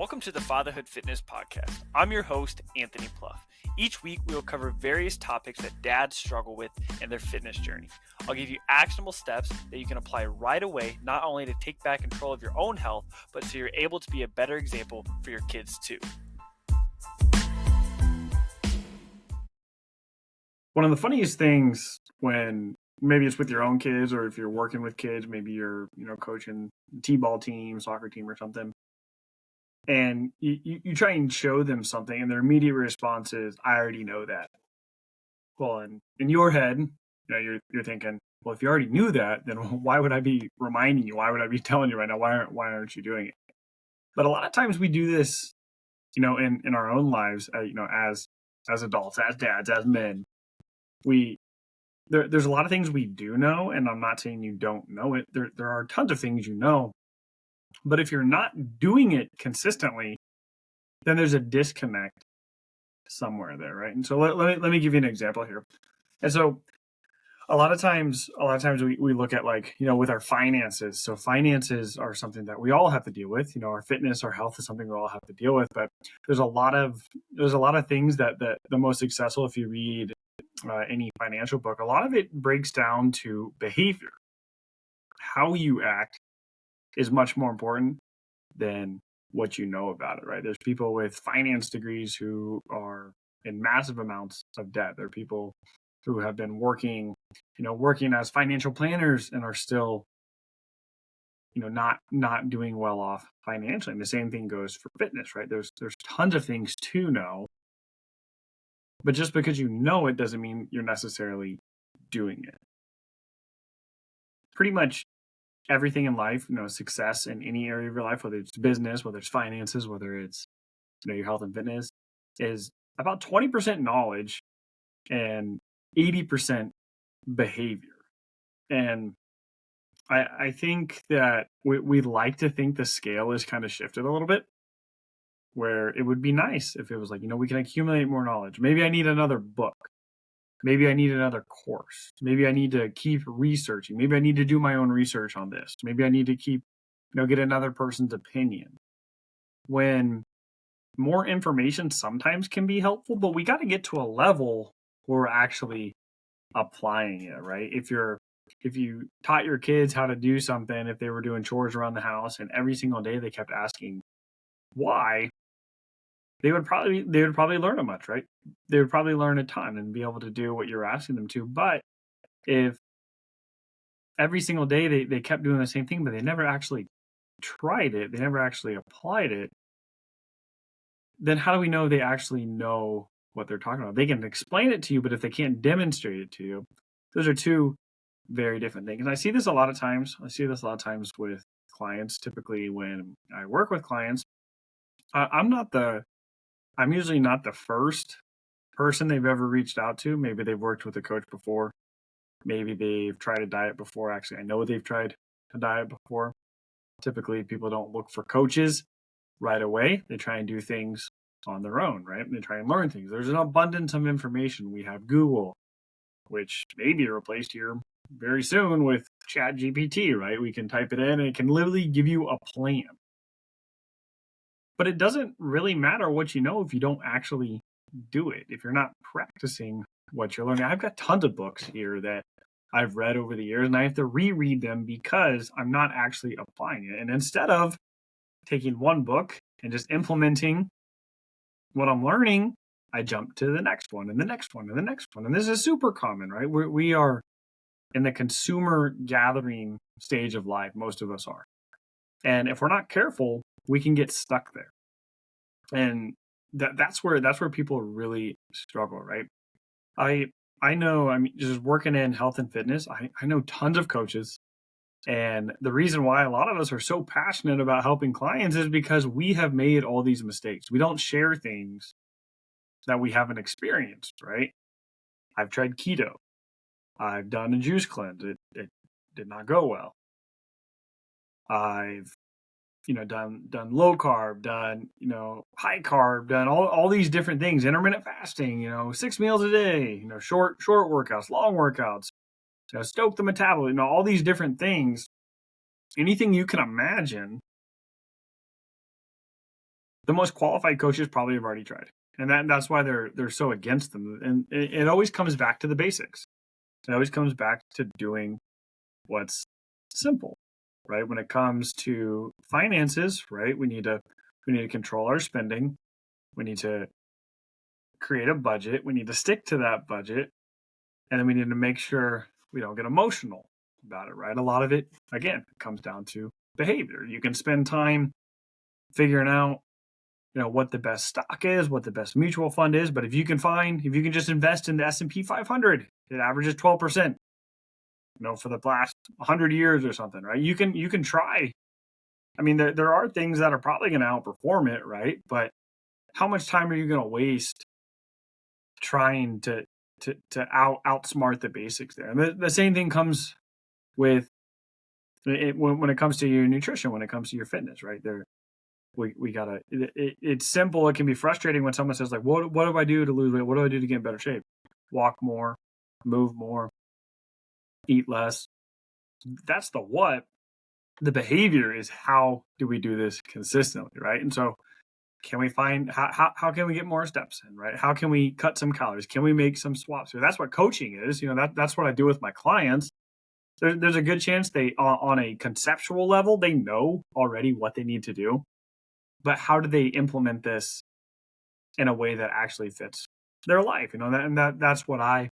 Welcome to the Fatherhood Fitness Podcast. I'm your host, Anthony Pluff. Each week, we will cover various topics that dads struggle with in their fitness journey. I'll give you actionable steps that you can apply right away, not only to take back control of your own health, but so you're able to be a better example for your kids too. One of the funniest things when maybe it's with your own kids, or if you're working with kids, maybe you're, coaching a T-ball team, soccer team or something, and you try and show them something and their immediate response is, I already know that. Well, in your head, you're thinking, well, if you already knew that, then why would I be reminding you? Why would I be telling you right now? Why aren't you doing it? But a lot of times we do this, in our own lives, as adults, as dads, as men. There's a lot of things we do know, and I'm not saying you don't know it. There are tons of things you know, but if you're not doing it consistently, then there's a disconnect somewhere there, right? And so let me give you an example here. And so a lot of times we look at, with our finances. So finances are something that we all have to deal with. Our fitness, our health is something we all have to deal with. But there's a lot of things that the most successful, if you read any financial book, a lot of it breaks down to behavior. How you act is much more important than what you know about it, right? There's people with finance degrees who are in massive amounts of debt. There are people who have been working as financial planners and are still, not doing well off financially. And the same thing goes for fitness, right? There's tons of things to know, but just because you know it doesn't mean you're necessarily doing it. Pretty much everything in life, success in any area of your life, whether it's business, whether it's finances, whether it's, your health and fitness, is about 20% knowledge and 80% behavior. And I think that we like to think the scale is kind of shifted a little bit, where it would be nice if it was like, we can accumulate more knowledge. Maybe I need another book. Maybe I need another course. Maybe I need to keep researching. Maybe I need to do my own research on this. Maybe I need to keep, get another person's opinion. When more information sometimes can be helpful, but we got to get to a level where we're actually applying it, right? If you taught your kids how to do something, if they were doing chores around the house and every single day they kept asking why, they would probably learn a much, right? They would probably learn a ton and be able to do what you're asking them to. But if every single day they kept doing the same thing, but they never actually tried it, they never actually applied it, then how do we know they actually know what they're talking about? They can explain it to you, but if they can't demonstrate it to you, those are two very different things. And I see this a lot of times. With clients. Typically when I work with clients, I'm usually not the first person they've ever reached out to. Maybe they've worked with a coach before. Maybe they've tried a diet before. Actually, I know they've tried a diet before. Typically, people don't look for coaches right away. They try and do things on their own, right? They try and learn things. There's an abundance of information. We have Google, which may be replaced here very soon with ChatGPT, right? We can type it in and it can literally give you a plan. But it doesn't really matter what you know if you don't actually do it, if you're not practicing what you're learning. I've got tons of books here that I've read over the years, and I have to reread them because I'm not actually applying it. And instead of taking one book and just implementing what I'm learning, I jump to the next one and the next one and the next one. And this is super common, right? We are in the consumer gathering stage of life. Most of us are. And if we're not careful, we can get stuck there. And that's where people really struggle, right? I know, just working in health and fitness, I know tons of coaches. And the reason why a lot of us are so passionate about helping clients is because we have made all these mistakes. We don't share things that we haven't experienced, right? I've tried keto. I've done a juice cleanse. It did not go well. I've done low carb, done, high carb, done all these different things, intermittent fasting, 6 meals a day, short workouts, long workouts, stoke the metabolism, all these different things, anything you can imagine. the most qualified coaches probably have already tried. And that's why they're so against them. And it always comes back to the basics. It always comes back to doing what's simple, right? When it comes to finances, right? We need to control our spending. We need to create a budget. We need to stick to that budget. And then we need to make sure we don't get emotional about it, right? A lot of it, again, comes down to behavior. You can spend time figuring out, what the best stock is, what the best mutual fund is. But if you can just invest in the S&P 500, it averages 12%, for the last 100 years or something, right? You can try. I mean, there are things that are probably going to outperform it, right? But how much time are you going to waste trying to outsmart the basics there? And the same thing comes with it when it comes to your nutrition, when it comes to your fitness, right? We gotta. It's simple. It can be frustrating when someone says, like, "What do I do to lose weight? What do I do to get in better shape?" Walk more, move more, eat less. That's the what. The behavior is how do we do this consistently, right? And so, can we find how can we get more steps in, right? How can we cut some calories? Can we make some swaps? So that's what coaching is. That's what I do with my clients. There's a good chance they, on a conceptual level, they know already what they need to do. But how do they implement this in a way that actually fits their life? That's what I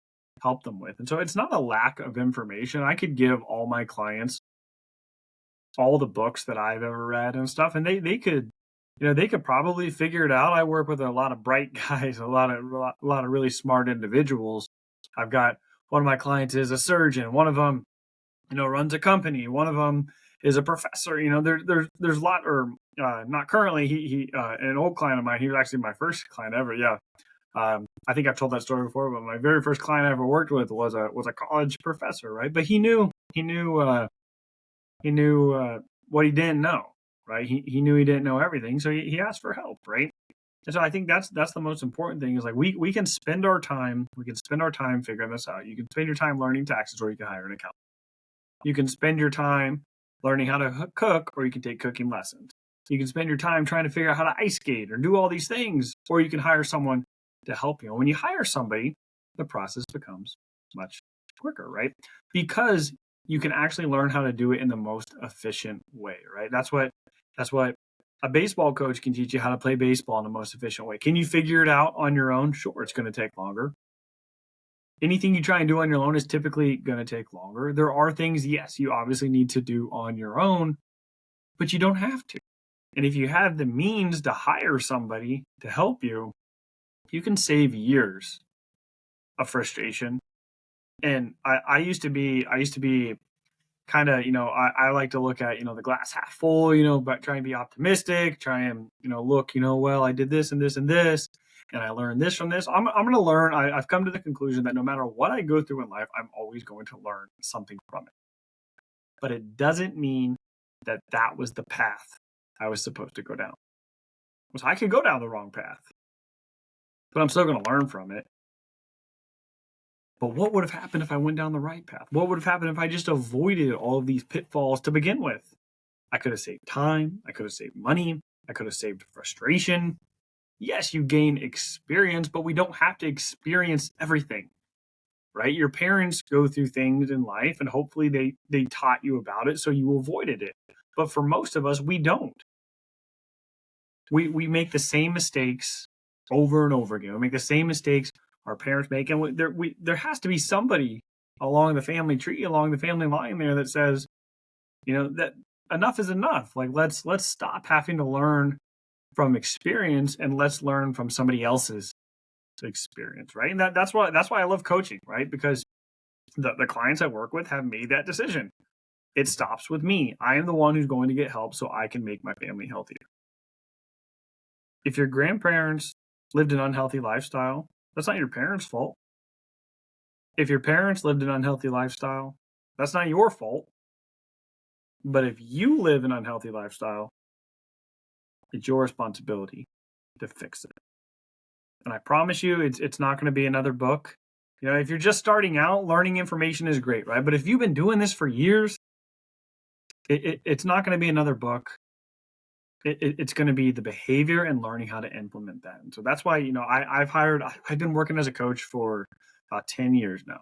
help them with. And so it's not a lack of information. I could give all my clients all the books that I've ever read and stuff, and they could, they could probably figure it out. I work with a lot of bright guys, a lot of really smart individuals. I've got one of my clients is a surgeon. One of them, runs a company. One of them is a professor. There's a lot, or not currently. He an old client of mine. He was actually my first client ever. Yeah, I think I've told that story before. But my very first client I ever worked with was a college professor, right? But he knew what he didn't know, right? He knew he didn't know everything, so he asked for help, right? And so I think that's the most important thing is, like, we can spend our time figuring this out. You can spend your time learning taxes, or you can hire an accountant. You can spend your time learning how to cook, or you can take cooking lessons. You can spend your time trying to figure out how to ice skate or do all these things, or you can hire someone to help you. When you hire somebody, the process becomes much quicker, right? Because you can actually learn how to do it in the most efficient way, right? That's what a baseball coach can teach you, how to play baseball in the most efficient way. Can you figure it out on your own? Sure, it's going to take longer. Anything you try and do on your own is typically going to take longer. There are things, yes, you obviously need to do on your own, but you don't have to. And if you have the means to hire somebody to help you, you can save years of frustration. And I used to be kind of, I like to look at, the glass half full, but try and be optimistic, try and, look, well, I did this and this and this, and I learned this from this. I'm going to learn. I've come to the conclusion that no matter what I go through in life, I'm always going to learn something from it. But it doesn't mean that was the path I was supposed to go down. Because I could go down the wrong path, but I'm still going to learn from it. But what would have happened if I went down the right path? What would have happened if I just avoided all of these pitfalls to begin with? I could have saved time. I could have saved money. I could have saved frustration. Yes, you gain experience, but we don't have to experience everything, right? Your parents go through things in life, and hopefully they taught you about it, so you avoided it. But for most of us, we don't. We make the same mistakes over and over again. We make the same mistakes our parents make, and there has to be somebody along the family tree, along the family line there, that says, that enough is enough. Like, let's stop having to learn from experience, and let's learn from somebody else's experience, right? And that's why I love coaching, right? Because the clients I work with have made that decision. It stops with me. I am the one who's going to get help so I can make my family healthier. If your grandparents lived an unhealthy lifestyle, that's not your parents' fault. If your parents lived an unhealthy lifestyle, that's not your fault. But if you live an unhealthy lifestyle, it's your responsibility to fix it. And I promise you, it's not going to be another book. If you're just starting out, learning information is great, right? But if you've been doing this for years, it's not going to be another book. it's going to be the behavior and learning how to implement that. And so that's why, I've been working as a coach for about 10 years now.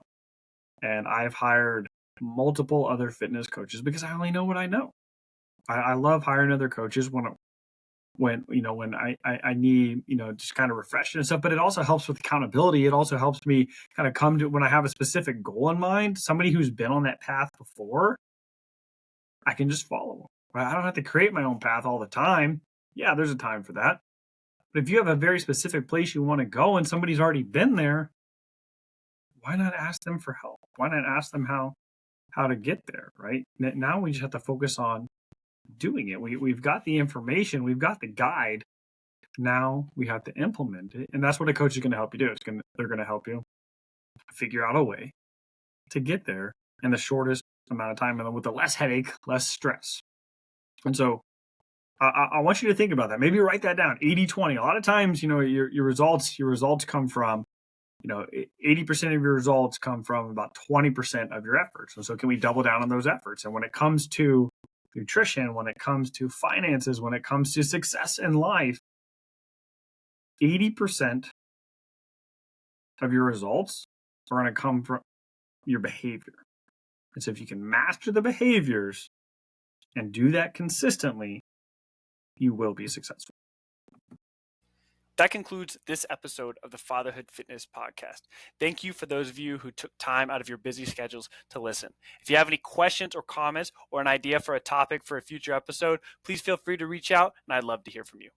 And I've hired multiple other fitness coaches because I only know what I know. I love hiring other coaches when I need, just kind of refreshing and stuff, but it also helps with accountability. It also helps me kind of come to, when I have a specific goal in mind, somebody who's been on that path before, I can just follow them. Right? I don't have to create my own path all the time. Yeah, there's a time for that. But if you have a very specific place you want to go and somebody's already been there, why not ask them for help? Why not ask them how to get there, right? Now we just have to focus on doing it. We've got the information, we've got the guide. Now we have to implement it. And that's what a coach is going to help you do. They're going to help you figure out a way to get there in the shortest amount of time and with the less headache, less stress. And so I want you to think about that. Maybe write that down. 80-20. A lot of times, your results come from, 80% of your results come from about 20% of your efforts. And so can we double down on those efforts? And when it comes to nutrition, when it comes to finances, when it comes to success in life, 80% of your results are going to come from your behavior. And so if you can master the behaviors and do that consistently, you will be successful. That concludes this episode of the Fatherhood Fitness Podcast. Thank you for those of you who took time out of your busy schedules to listen. If you have any questions or comments or an idea for a topic for a future episode, please feel free to reach out, and I'd love to hear from you.